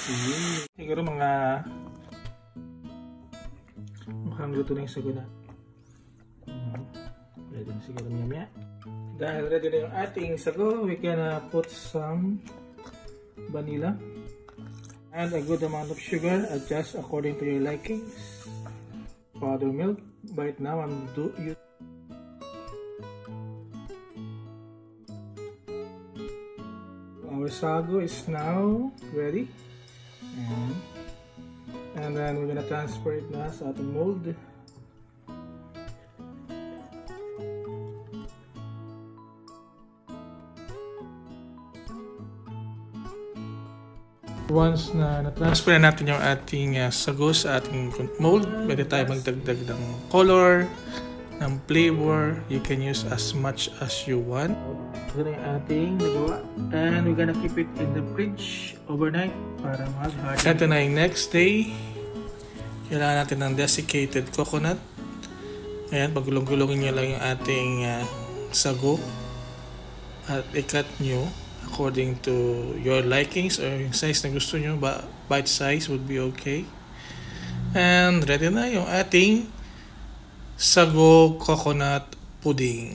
Siguro mga mukhang luto na yung sago na. Ready na siguro maya. Dahil ready na yung ating sago, we can put some vanilla and a good amount of sugar. Adjust according to your likings. Powder milk. Right now I'm using our sago is now ready, and then we're gonna transfer it na sa ating mold. Once na na-transfer na natin yung ating sago sa ating mold, pwede tayo magdagdag ng color, ng flavor. You can use as much as you want. Ito na yung ating nagawa. And we're gonna keep it in the fridge overnight para mag-harden. Ito na yung next day. Kailangan natin ng desiccated coconut. Ayan, pagulong-gulongin nyo lang yung ating sago. At i-cut nyo according to your likings or yung size na gusto nyo. Bite size would be okay. And ready na yung ating sago coconut pudding.